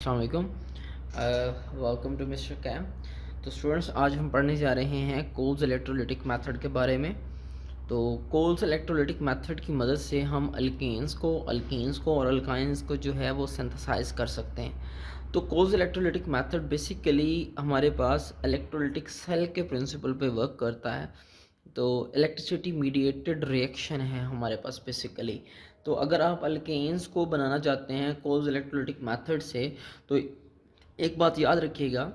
अस्सलाम वालेकुम। Welcome to mister Chem. तो स्टूडेंट्स, आज हम पढ़ने जा रहे हैं कोल्स इलेक्ट्रोलिटिक मेथड के बारे में। तो कोल्स इलेक्ट्रोलिटिक मेथड की मदद से हम अल्कीन्स को और अल्काइंस को जो है वो सिंथेसाइज कर सकते हैं। तो कोल्स इलेक्ट्रोलिटिक मेथड बेसिकली हमारे पास इलेक्ट्रोलिटिक सेल के प्रिंसिपल पे वर्क करता है। तो इलेक्ट्रिसिटी मीडिएटेड रिएक्शन है हमारे पास बेसिकली। तो अगर आप अल्केन्स को बनाना चाहते हैं कोल्स इलेक्ट्रोलिटिक मेथड से, तो एक बात याद रखिएगा,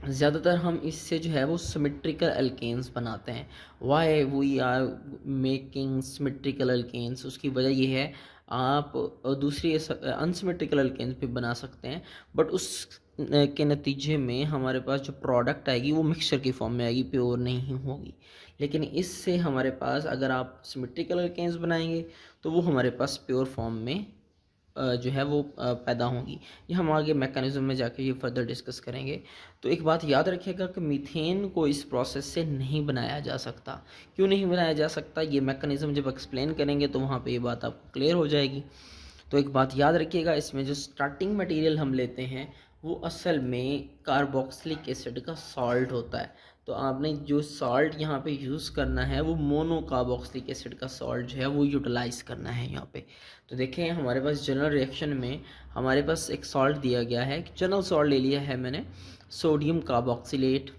ज़्यादातर हम इससे जो है वो सिमेट्रिकल अल्केन्स बनाते हैं। Why we are making symmetrical alkenes, उसकी वजह ये है आप दूसरी अनसिमेट्रिकल अल्केन्स भी बना सकते हैं, बट उस के नतीजे में हमारे पास जो प्रोडक्ट आएगी वो मिक्सचर की फॉर्म में आएगी, प्योर नहीं होगी। लेकिन इससे हमारे पास अगर आप सिमेट्रिकल अल्केन्स बनाएंगे तो वो हमारे पास प्योर फॉर्म में जो है वो पैदा होंगी। ये हम आगे मैकेनिज्म में जाके ये फर्दर डिस्कस करेंगे। तो एक बात याद रखिएगा कि मीथेन को इस प्रोसेस से नहीं बनाया जा सकता। क्यों नहीं बनाया जा सकता, ये मैकेनिज्म जब एक्सप्लेन करेंगे तो वहाँ पे ये बात आपको क्लियर हो जाएगी। तो एक बात याद रखिएगा, इसमें जो स्टार्टिंग मटेरियल हम लेते हैं वो असल में कार्बोक्सिलिक एसिड का सॉल्ट होता है। तो आपने जो सॉल्ट यहाँ पे यूज़ करना है वो मोनो कार्बोक्सिलिक एसिड का सॉल्ट जो है वो यूटिलाइज़ करना है यहाँ पे। तो देखें, हमारे पास जनरल रिएक्शन में हमारे पास एक सॉल्ट दिया गया है, जनरल सॉल्ट ले लिया है मैंने, सोडियम कार्बोक्सिलेट।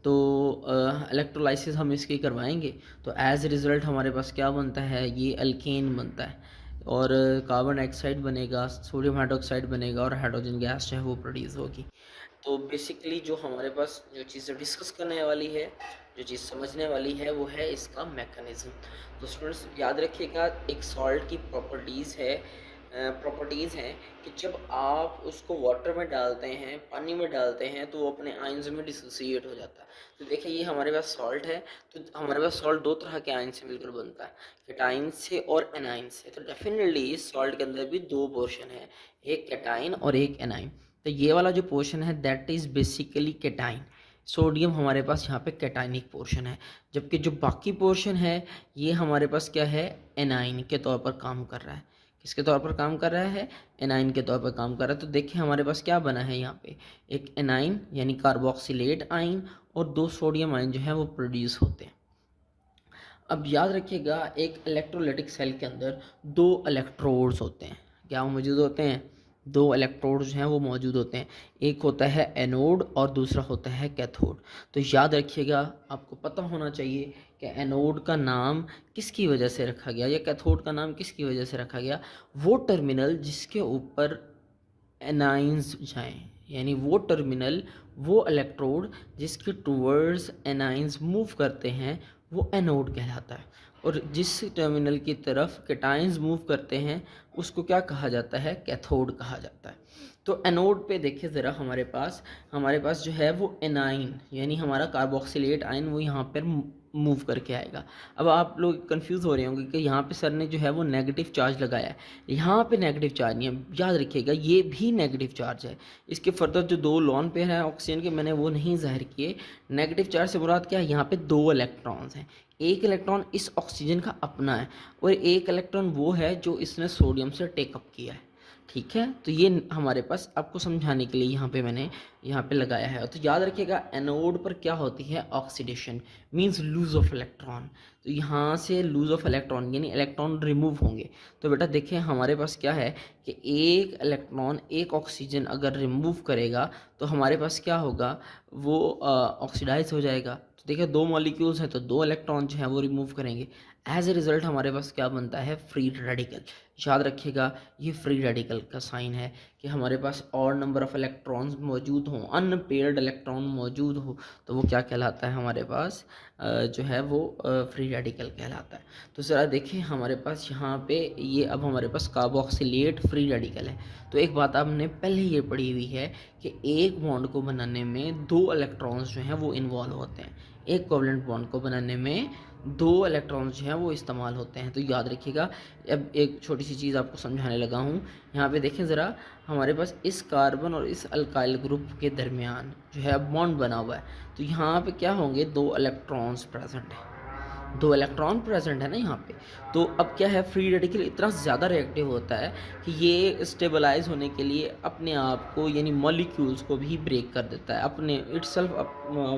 तो इलेक्ट्रोलाइसिस हम इसकी करवाएंगे तो एज रिज़ल्ट हमारे पास क्या बनता है, ये अल्केन बनता है और कार्बन डाइऑक्साइड बनेगा, सोडियम हाइड्रोक्साइड बनेगा और हाइड्रोजन गैस जो है वो प्रोड्यूस होगी। तो बेसिकली जो हमारे पास जो चीज़ें डिस्कस करने वाली है, जो चीज़ समझने वाली है, वो है इसका मैकेनिज़्म। तो स्टूडेंट्स याद रखिएगा, एक सॉल्ट की प्रॉपर्टीज़ हैं कि जब आप उसको वाटर में डालते हैं, पानी में डालते हैं, तो वो अपने आयंस में डिसोसिएट हो जाता है। तो देखिए, ये हमारे पास सॉल्ट है, तो हमारे पास सॉल्ट दो तरह के आयन से मिलकर बनता है, कैटाइन से और एनाइन से। तो डेफिनेटली इस सॉल्ट के अंदर भी दो पोर्शन है, एक कैटाइन और एक एनाइन। तो ये वाला जो पोर्शन है that is basically cation. Sodium हमारे पास यहाँ पे कैटाइनिक पोर्शन है, जबकि जो बाकी पोर्शन है ये हमारे पास क्या है, एनाइन के तौर पर काम कर रहा है। किसके तौर पर काम कर रहा है, एनाइन के तौर पर काम कर रहा है। तो देखिए हमारे पास क्या बना है यहाँ पे, एक एनाइन यानी कार्बोक्सिलेट आयन और दो सोडियम आयन जो है वो प्रोड्यूस होते हैं। अब याद रखिएगा, एक इलेक्ट्रोलाइटिक सेल के अंदर दो इलेक्ट्रोड्स होते हैं। क्या मौजूद होते हैं, दो इलेक्ट्रोड्स हैं वो मौजूद होते हैं। एक होता है एनोड और दूसरा होता है कैथोड। तो याद रखिएगा, आपको पता होना चाहिए कि एनोड का नाम किसकी वजह से रखा गया या कैथोड का नाम किसकी वजह से रखा गया। वो टर्मिनल जिसके ऊपर एनाइंस जाएं, यानी वो टर्मिनल, वो इलेक्ट्रोड जिसके टूवर्ड्स एनाइंस मूव करते हैं, वो एनोड कहलाता है। और जिस टर्मिनल की तरफ कैटाइंस मूव करते हैं उसको क्या कहा जाता है, कैथोड कहा जाता है। तो एनोड पे देखिए ज़रा, हमारे पास जो है वो एनाइन यानी हमारा कार्बोक्सिलेट आयन वो यहाँ पर मूव करके आएगा। अब आप लोग कंफ्यूज हो रहे होंगे कि यहाँ पे सर ने जो है वो नेगेटिव चार्ज लगाया है, यहाँ पे नेगेटिव चार्ज नहीं है। याद रखिएगा, ये भी नेगेटिव चार्ज है। इसके फर्दर जो दो लॉन पेयर हैं ऑक्सीजन के, मैंने वो नहीं जाहिर किए। नेगेटिव चार्ज से मुराद क्या है, यहाँ पे दो इलेक्ट्रॉन्स हैं। एक इलेक्ट्रॉन इस ऑक्सीजन का अपना है और एक इलेक्ट्रॉन वो है जो इसने सोडियम से टेकअप किया है। ठीक है, तो ये हमारे पास आपको समझाने के लिए यहाँ पे मैंने यहाँ पे लगाया है। तो याद रखिएगा, एनोड पर क्या होती है, oxidation means lose of electron. तो यहाँ से लूज ऑफ इलेक्ट्रॉन यानी इलेक्ट्रॉन रिमूव होंगे। तो बेटा देखें, हमारे पास क्या है कि एक इलेक्ट्रॉन एक ऑक्सीजन अगर रिमूव करेगा तो हमारे पास क्या होगा, वो ऑक्सीडाइज हो जाएगा। तो देखिए, दो मॉलिक्यूल्स हैं तो दो इलेक्ट्रॉन जो हैं वो रिमूव करेंगे। एज ए रिज़ल्ट हमारे पास क्या बनता है, फ्री रेडिकल। याद रखिएगा, ये फ्री रेडिकल का साइन है कि हमारे पास और नंबर ऑफ़ इलेक्ट्रॉन्स मौजूद हों, अनपेयर्ड इलेक्ट्रॉन मौजूद हो, तो वो क्या कहलाता है, हमारे पास जो है वो फ्री रेडिकल कहलाता है। तो ज़रा देखिए, हमारे पास यहाँ पे ये अब हमारे पास कार्बोक्सिलेट फ्री रेडिकल है। तो एक बात आपने पहले ये पढ़ी हुई है कि एक बॉन्ड को बनाने में दो इलेक्ट्रॉन्स जो हैं वो इन्वॉल्व होते हैं। एक कोवलेंट बॉन्ड को बनाने में दो इलेक्ट्रॉन्स जो हैं वो इस्तेमाल होते हैं। तो याद रखिएगा, अब एक छोटी सी चीज़ आपको समझाने लगा हूँ। यहाँ पे देखें ज़रा, हमारे पास इस कार्बन और इस अल्काइल ग्रुप के दरमियान जो है बॉन्ड बना हुआ है। तो यहाँ पे क्या होंगे, दो इलेक्ट्रॉन्स प्रेजेंट हैं। दो इलेक्ट्रॉन प्रेजेंट है ना यहाँ पे। तो अब क्या है, फ्री रेडिकल इतना ज़्यादा रिएक्टिव होता है कि ये स्टेबलाइज होने के लिए अपने आप को यानी मॉलिक्यूल्स को भी ब्रेक कर देता है, अपने इटसेल्फ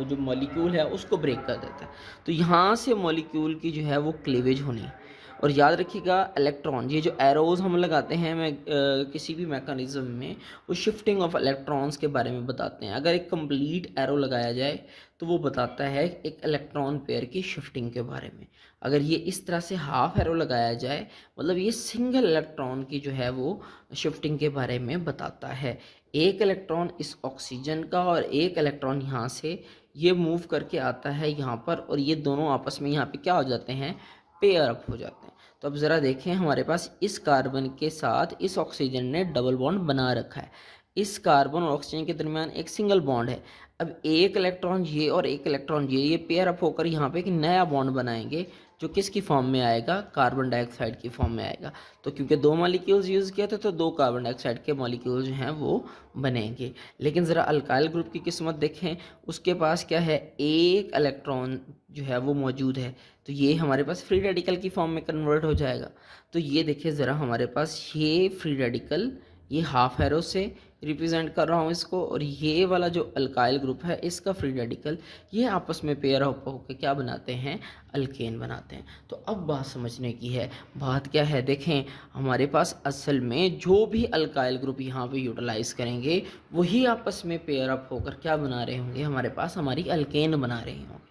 जो मॉलिक्यूल है उसको ब्रेक कर देता है। तो यहाँ से मॉलिक्यूल की जो है वो क्लीवेज होनी है। और याद रखिएगा इलेक्ट्रॉन, ये जो एरोज हम लगाते हैं किसी भी मैकेनिज्म में, वो शिफ्टिंग ऑफ इलेक्ट्रॉन्स के बारे में बताते हैं। अगर एक कंप्लीट एरो लगाया जाए तो वो बताता है एक इलेक्ट्रॉन पेयर की शिफ्टिंग के बारे में। अगर ये इस तरह से हाफ एरो लगाया जाए, मतलब ये सिंगल इलेक्ट्रॉन की जो है वो शिफ्टिंग के बारे में बताता है। एक इलेक्ट्रॉन इस ऑक्सीजन का और एक इलेक्ट्रॉन यहाँ से ये मूव करके आता है यहाँ पर, और ये दोनों आपस में यहाँ पे क्या हो जाते हैं, पेयर अप हो जाते हैं। तो अब ज़रा देखें, हमारे पास इस कार्बन के साथ इस ऑक्सीजन ने डबल बॉन्ड बना रखा है। इस कार्बन और ऑक्सीजन के दरमियान एक सिंगल बॉन्ड है। अब एक इलेक्ट्रॉन ये और एक इलेक्ट्रॉन ये पेयर अप होकर यहाँ पे एक नया बॉन्ड बनाएंगे, जो किसकी फॉर्म में आएगा, कार्बन डाइऑक्साइड की फॉर्म में आएगा। तो क्योंकि दो मॉलिक्यूल्स यूज़ किए थे तो दो कार्बन डाइऑक्साइड के मॉलिक्यूल्स जो हैं वो बनेंगे। लेकिन ज़रा अल्काइल ग्रुप की किस्मत देखें, उसके पास क्या है, एक इलेक्ट्रॉन जो है वो मौजूद है। तो ये हमारे पास फ्री रेडिकल की फॉर्म में कन्वर्ट हो जाएगा। तो ये देखिए ज़रा, हमारे पास ये फ्री रेडिकल, ये हाफ एरो से रिप्रेजेंट कर रहा हूँ इसको, और ये वाला जो अल्काइल ग्रुप है इसका फ्री रेडिकल, ये आपस में पेयर होकर क्या बनाते हैं, अल्केन बनाते हैं। तो अब बात समझने की है, बात क्या है, देखें हमारे पास असल में जो भी अल्काइल ग्रुप यहाँ पे यूटिलाइज करेंगे वही आपस में पेयर अप होकर क्या बना रहे होंगे, हमारे पास हमारी अल्केन बना रहे होंगे।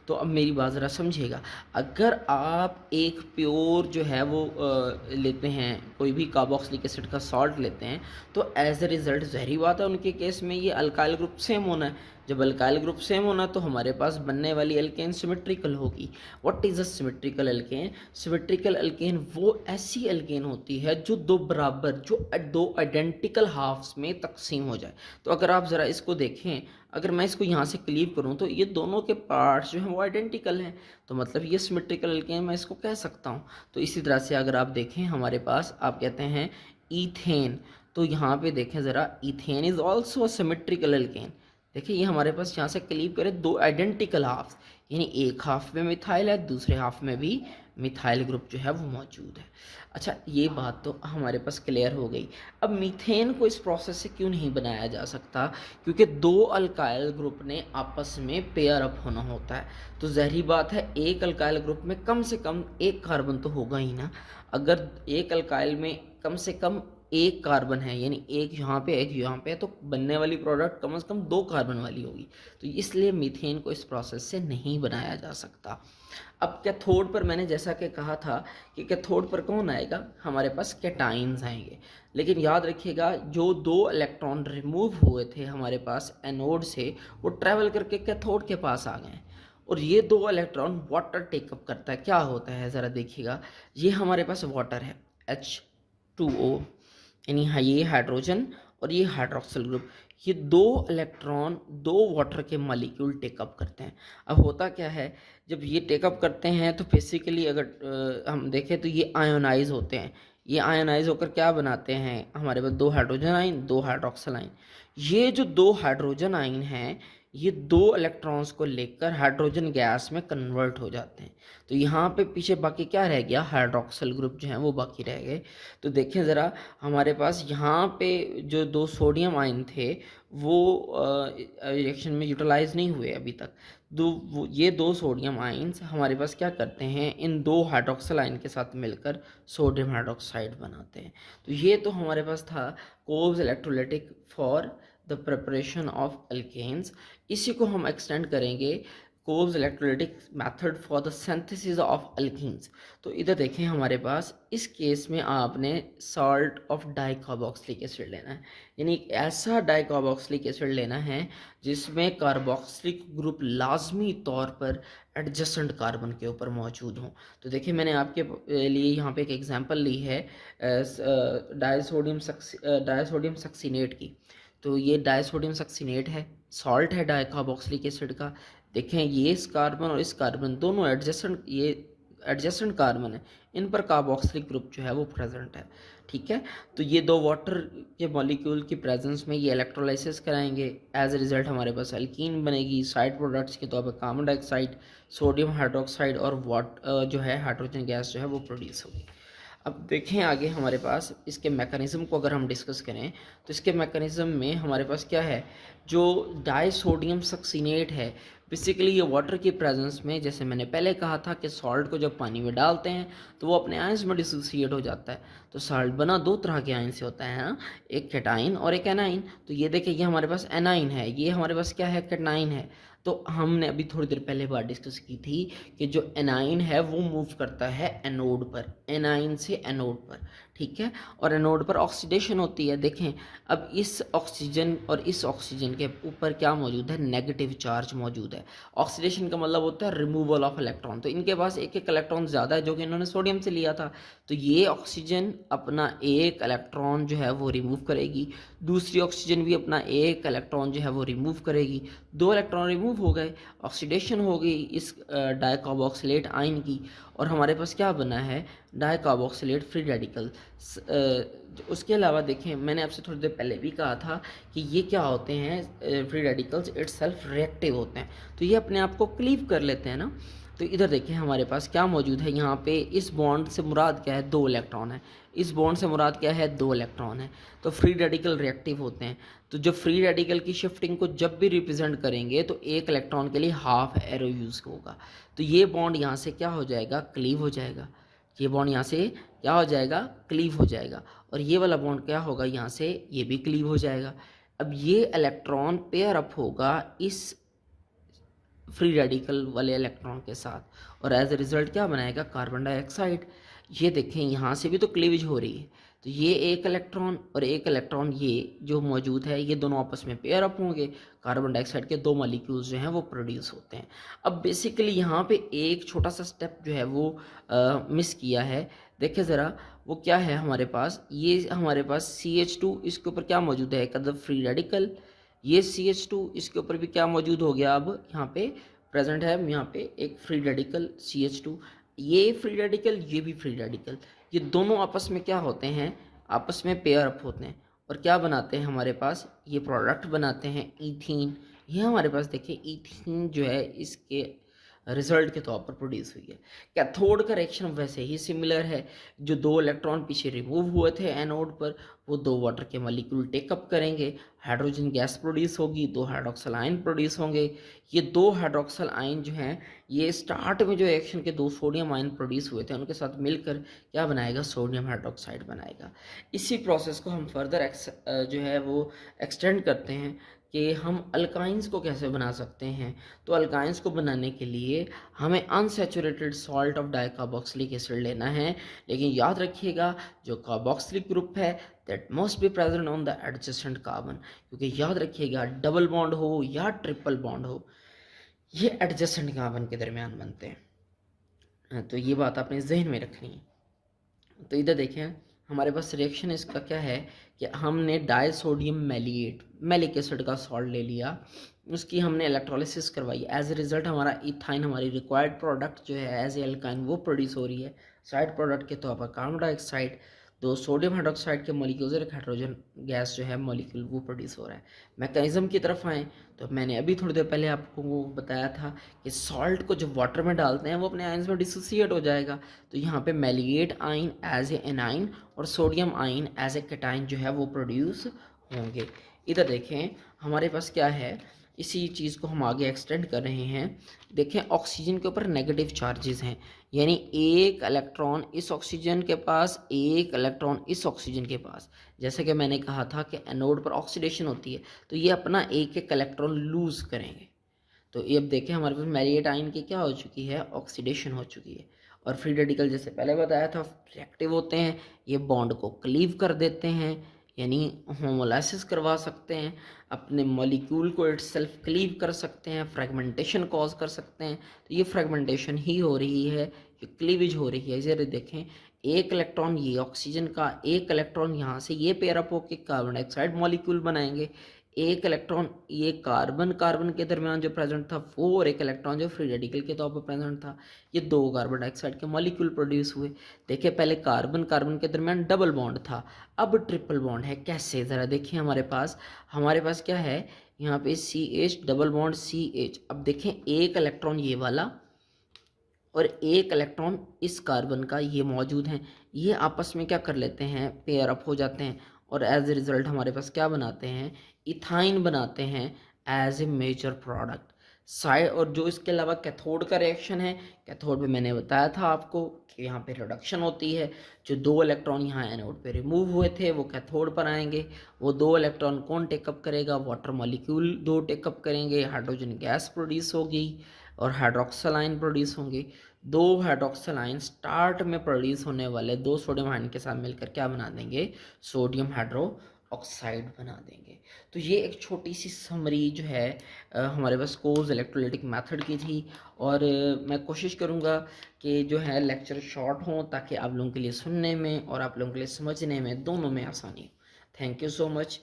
तो अब मेरी बात ज़रा समझिएगा, अगर आप एक प्योर जो है वो लेते हैं, कोई भी कार्बोक्सिलिक एसिड का सॉल्ट लेते हैं, तो एज अ रिज़ल्ट ज़हरी बात है उनके केस में ये अल्काइल ग्रुप सेम होना है। जब अल्काइल ग्रुप सेम होना तो हमारे पास बनने वाली अल्केन सिमेट्रिकल होगी। What is a symmetrical alkane? Symmetrical alkane वो ऐसी अल्केन होती है जो दो बराबर, जो दो आइडेंटिकल हाफ्स में तकसीम हो जाए। तो अगर आप ज़रा इसको देखें, अगर मैं इसको यहाँ से क्लीव करूँ तो ये दोनों के पार्ट्स जो हैं वो आइडेंटिकल हैं, तो मतलब ये सिमेट्रिकल अल्केन मैं इसको कह सकता हूँ। तो इसी तरह से अगर आप देखें, हमारे पास आप कहते हैं ईथेन, तो यहाँ पे देखें ज़रा, ethane is also a symmetrical alkane. देखिए ये हमारे पास यहाँ से क्लीव करें दो आइडेंटिकल हाफ्स, यानी एक हाफ में मिथाइल है, दूसरे हाफ में भी मिथाइल ग्रुप जो है वो मौजूद है। अच्छा, ये बात तो हमारे पास क्लियर हो गई। अब मीथेन को इस प्रोसेस से क्यों नहीं बनाया जा सकता? क्योंकि दो अल्काइल ग्रुप ने आपस में पेयर अप होना होता है। तो ज़ाहिर बात है एक अल्काइल ग्रुप में कम से कम एक कार्बन तो होगा ही ना। अगर एक अल्काइल में कम से कम एक कार्बन है, यानी एक यहाँ पे एक यहाँ पे है, तो बनने वाली प्रोडक्ट कम से कम दो कार्बन वाली होगी। तो इसलिए मीथेन को इस प्रोसेस से नहीं बनाया जा सकता। अब कैथोड पर मैंने जैसा कि कहा था कि कैथोड पर कौन आएगा, हमारे पास कैटाइंस आएंगे। लेकिन याद रखिएगा, जो दो इलेक्ट्रॉन रिमूव हुए थे हमारे पास एनोड से, वो ट्रैवल करके कैथोड के पास आ गए, और ये दो इलेक्ट्रॉन वाटर टेकअप करता है। क्या होता है ज़रा देखिएगा, ये हमारे पास वाटर है H2O, यानी ये हाइड्रोजन और ये हाइड्रोक्सिल ग्रुप, ये दो इलेक्ट्रॉन दो वाटर के मॉलिक्यूल टेकअप करते हैं। अब होता क्या है, जब ये टेकअप करते हैं तो बेसिकली अगर हम देखें तो ये आयोनाइज होते हैं। ये आयोनाइज होकर क्या बनाते हैं, हमारे पास दो हाइड्रोजन आइन, दो हाइड्रोक्सिल आइन। ये जो दो हाइड्रोजन आइन हैं, ये दो इलेक्ट्रॉन्स को लेकर हाइड्रोजन गैस में कन्वर्ट हो जाते हैं। तो यहाँ पे पीछे बाकी क्या रह गया, हाइड्रोक्सिल ग्रुप जो हैं वो बाकी रह गए। तो देखें ज़रा, हमारे पास यहाँ पे जो दो सोडियम आयन थे वो रिएक्शन में यूटिलाइज नहीं हुए अभी तक। ये दो सोडियम आयन्स हमारे पास क्या करते हैं, इन दो हाइड्रोक्सिल आयन के साथ मिलकर सोडियम हाइड्रोक्साइड बनाते हैं। तो ये तो हमारे पास था Kolbe's electrolytic for the preparation of alkanes. इसी को हम एक्सटेंड करेंगे Kolbe's electrolytic method for the synthesis of alkenes. तो इधर देखें, हमारे पास इस केस में आपने सॉल्ट ऑफ डाइकार्बोक्सिलिक एसिड लेना है, यानी एक ऐसा डाइकार्बोक्सिलिक एसिड लेना है जिसमें कार्बोक्सिलिक ग्रुप लाजमी तौर पर एडजेसेंट कार्बन के ऊपर मौजूद हों। तो देखिए, मैंने आपके लिए यहाँ पे एक एग्जांपल ली है डायसोडियम सक्सीनेट की। तो ये डायसोडियम सक्सीनेट है, सॉल्ट है डाइकार्बोक्सिलिक एसिड का। देखें, ये इस कार्बन और इस कार्बन दोनों एडजेसेंट, ये एडजेसेंट कार्बन है, इन पर कार्बोक्सिलिक ग्रुप जो है वो प्रेजेंट है। ठीक है। तो ये दो वाटर के मॉलिक्यूल की प्रेजेंस में ये इलेक्ट्रोलाइसिस कराएंगे, एज ए रिजल्ट हमारे पास एल्कीन बनेगी। साइड प्रोडक्ट्स के तौर पर कार्बन डाइऑक्साइड, सोडियम हाइड्रोक्साइड और जो है हाइड्रोजन गैस जो है वो प्रोड्यूस होगी। अब देखें आगे हमारे पास इसके मैकेनिज़्म को अगर हम डिस्कस करें तो इसके मैकेनिज़्म में हमारे पास क्या है, जो डाइसोडियम सक्सीनेट है, बेसिकली ये वाटर की प्रेजेंस में, जैसे मैंने पहले कहा था कि सॉल्ट को जब पानी में डालते हैं तो वो अपने आयंस में डिसोसिएट हो जाता है। तो सॉल्ट बना दो तरह के आयन से होता है ना, एक कैटाइन और एक एनाइन। तो ये देखिए ये हमारे पास एनाइन है, ये हमारे पास क्या है, कैटाइन है। तो हमने अभी थोड़ी देर पहले बात डिस्कस की थी कि जो एनाइन है वो मूव करता है एनोड पर, एनाइन से एनोड पर, ठीक है। और एनोड पर ऑक्सीडेशन होती है। देखें अब इस ऑक्सीजन और इस ऑक्सीजन के ऊपर क्या मौजूद है, नेगेटिव चार्ज मौजूद है। ऑक्सीडेशन का मतलब होता है रिमूवल ऑफ इलेक्ट्रॉन। तो इनके पास एक एक इलेक्ट्रॉन ज़्यादा है जो कि इन्होंने सोडियम से लिया था। तो ये ऑक्सीजन अपना एक इलेक्ट्रॉन जो है वो रिमूव करेगी, दूसरी ऑक्सीजन भी अपना एक इलेक्ट्रॉन जो है वो रिमूव करेगी। दो इलेक्ट्रॉन रिमूव हो गए, ऑक्सीडेशन हो गई इस डाइकार्बोक्सिलेट आयन की, और हमारे पास क्या बना है, डाइकार्बोक्सिलेट फ्री रेडिकल। उसके अलावा देखें मैंने आपसे थोड़ी देर पहले भी कहा था कि ये क्या होते हैं, फ्री रेडिकल्स इटसेल्फ रिएक्टिव होते हैं, तो ये अपने आप को क्लीव कर लेते हैं ना। तो इधर देखिए हमारे पास क्या मौजूद है, यहाँ पे इस बॉन्ड से मुराद क्या है, दो इलेक्ट्रॉन है। इस बॉन्ड से मुराद क्या है, दो इलेक्ट्रॉन है। तो फ्री रेडिकल रिएक्टिव होते हैं। तो जो फ्री रेडिकल की शिफ्टिंग को जब भी रिप्रेजेंट करेंगे तो एक इलेक्ट्रॉन के लिए हाफ एरो यूज़ होगा। तो ये बॉन्ड यहाँ से क्या हो जाएगा, क्लीव हो जाएगा। ये बॉन्ड यहाँ से क्या हो जाएगा, क्लीव हो जाएगा। और ये वाला बॉन्ड क्या होगा, यहाँ से ये भी क्लीव हो जाएगा। अब ये इलेक्ट्रॉन पेयर अप होगा इस फ्री रेडिकल वाले इलेक्ट्रॉन के साथ, और एज ए रिजल्ट क्या बनाएगा, कार्बन डाइऑक्साइड। ये देखें यहाँ से भी तो क्लीवेज हो रही है। तो ये एक इलेक्ट्रॉन और एक इलेक्ट्रॉन ये जो मौजूद है, ये दोनों आपस में पेयर अप होंगे, कार्बन डाइऑक्साइड के दो मॉलिक्यूल्स जो हैं वो प्रोड्यूस होते हैं। अब बेसिकली यहाँ पे एक छोटा सा स्टेप जो है वो मिस किया है। देखिए ज़रा वो क्या है हमारे पास, ये हमारे पास CH2, इसके ऊपर क्या मौजूद है, एक अदद फ्री रेडिकल। ये CH2 इसके ऊपर भी क्या मौजूद हो गया, अब यहाँ पे प्रेजेंट है, यहाँ पे एक फ्री रेडिकल CH2। ये फ्री रेडिकल, ये भी फ्री रेडिकल, ये दोनों आपस में क्या होते हैं, आपस में पेयर अप होते हैं और क्या बनाते हैं हमारे पास, ये प्रोडक्ट बनाते हैं ईथीन। ये हमारे पास देखिए ईथीन जो है इसके रिजल्ट के तौर पर प्रोड्यूस हुई है। कैथोड का रिएक्शन वैसे ही सिमिलर है, जो दो इलेक्ट्रॉन पीछे रिमूव हुए थे एनोड पर, वो दो वाटर के मॉलिक्यूल टेकअप करेंगे, हाइड्रोजन गैस प्रोड्यूस होगी, दो हाइड्रोक्सल आयन प्रोड्यूस होंगे। ये दो हाइड्रोक्सल आयन जो हैं, ये स्टार्ट में जो रिएक्शन के दो सोडियम आयन प्रोड्यूस हुए थे उनके साथ मिलकर क्या बनाएगा, सोडियम हाइड्रोक्साइड बनाएगा। इसी प्रोसेस को हम फर्दर जो है वो एक्सटेंड करते हैं कि हम अल्काइंस को कैसे बना सकते हैं। तो अल्काइंस को बनाने के लिए हमें unsaturated salt of dicarboxylic acid लेना है, लेकिन याद रखिएगा जो कार्बोक्सिलिक ग्रुप है that must be present on the adjacent carbon, क्योंकि याद रखिएगा डबल बॉन्ड हो या ट्रिपल बॉन्ड हो, ये एडजेसेंट कार्बन के दरमियान बनते हैं। तो ये बात आपने जहन में रखनी है। तो इधर देखें हमारे पास रिएक्शन इसका क्या है कि हमने डाइसोडियम मैलिक एसिड का सॉल्ट ले लिया, उसकी हमने इलेक्ट्रोलिसिस करवाई, एज ए रिजल्ट हमारा इथाइन, हमारी रिक्वायर्ड प्रोडक्ट जो है एज ए एल्काइन वो प्रोड्यूस हो रही है। साइड प्रोडक्ट के तौर पर कार्बन डाइऑक्साइड, दो सोडियम हाइड्रोक्साइड के मॉलिक्यूल्स और एक हाइड्रोजन गैस जो है मॉलिक्यूल वो प्रोड्यूस हो रहा है। मैकेनिज्म की तरफ आएँ तो मैंने अभी थोड़ी देर पहले आपको बताया था कि सॉल्ट को जब वाटर में डालते हैं वो अपने आयंस में डिसोसिएट हो जाएगा। तो यहाँ पे maleate ion as a anion और sodium ion as a cation जो है वो प्रोड्यूस होंगे। इधर देखें हमारे पास क्या है, इसी चीज़ को हम आगे एक्सटेंड कर रहे हैं। देखें ऑक्सीजन के ऊपर नेगेटिव चार्जेस हैं, यानी एक इलेक्ट्रॉन इस ऑक्सीजन के पास, एक इलेक्ट्रॉन इस ऑक्सीजन के पास। जैसे कि मैंने कहा था कि एनोड पर ऑक्सीडेशन होती है तो ये अपना एक एक इलेक्ट्रॉन लूज़ करेंगे। तो ये अब देखें हमारे पास मैलिएट आयन की क्या हो चुकी है, ऑक्सीडेशन हो चुकी है। और फ्री रेडिकल जैसे पहले बताया था रिएक्टिव होते हैं, ये बॉन्ड को क्लीव कर देते हैं, यानी होमोलाइसिस करवा सकते हैं, अपने मॉलिक्यूल को इटसेल्फ क्लीव कर सकते हैं, फ्रेगमेंटेशन कॉज कर सकते हैं। तो ये फ्रेगमेंटेशन ही हो रही है, ये क्लीवेज हो रही है। जरा देखें एक इलेक्ट्रॉन ये ऑक्सीजन का, एक इलेक्ट्रॉन यहाँ से ये पेयर अप होकर कार्बन डाइऑक्साइड मॉलिक्यूल बनाएंगे, एक इलेक्ट्रॉन ये कार्बन कार्बन के दरमियान जो प्रेजेंट था वो, और एक इलेक्ट्रॉन जो फ्री रेडिकल के तौर पर प्रेजेंट था। ये दो कार्बन डाइऑक्साइड के मॉलिक्यूल प्रोड्यूस हुए। देखिए पहले कार्बन कार्बन के दरमियान डबल बॉन्ड था, अब ट्रिपल बॉन्ड है। कैसे, ज़रा देखिए हमारे पास क्या है, यहाँ पे CH डबल बॉन्ड CH। अब देखें एक इलेक्ट्रॉन ये वाला और एक इलेक्ट्रॉन इस कार्बन का ये मौजूद हैं, ये आपस में क्या कर लेते हैं, पेयर अप हो जाते हैं, और एज ए रिज़ल्ट हमारे पास क्या बनाते हैं, इथाइन बनाते हैं as a major product. Side और जो इसके अलावा कैथोड का रिएक्शन है, कैथोड पे मैंने बताया था आपको कि यहाँ पे रिडक्शन होती है। जो दो इलेक्ट्रॉन यहाँ एनोड पे रिमूव हुए थे वो कैथोड पर आएंगे। वो दो इलेक्ट्रॉन कौन टेकअप करेगा, वाटर मॉलिक्यूल दो टेकअप करेंगे, हाइड्रोजन गैस प्रोड्यूस होगी और हाइड्रोक्सल आयन प्रोड्यूस होंगे। दो हाइड्रोक्सल आयन स्टार्ट में प्रोड्यूस होने वाले दो सोडियम आयन के साथ मिलकर क्या बना देंगे, सोडियम हाइड्रो ऑक्साइड बना देंगे। तो ये एक छोटी सी समरी जो है हमारे पास कोल्स इलेक्ट्रोलाइटिक मेथड की थी। और मैं कोशिश करूँगा कि जो है लेक्चर शॉर्ट हों ताकि आप लोगों के लिए सुनने में और आप लोगों के लिए समझने में दोनों में आसानी हो। Thank you so much.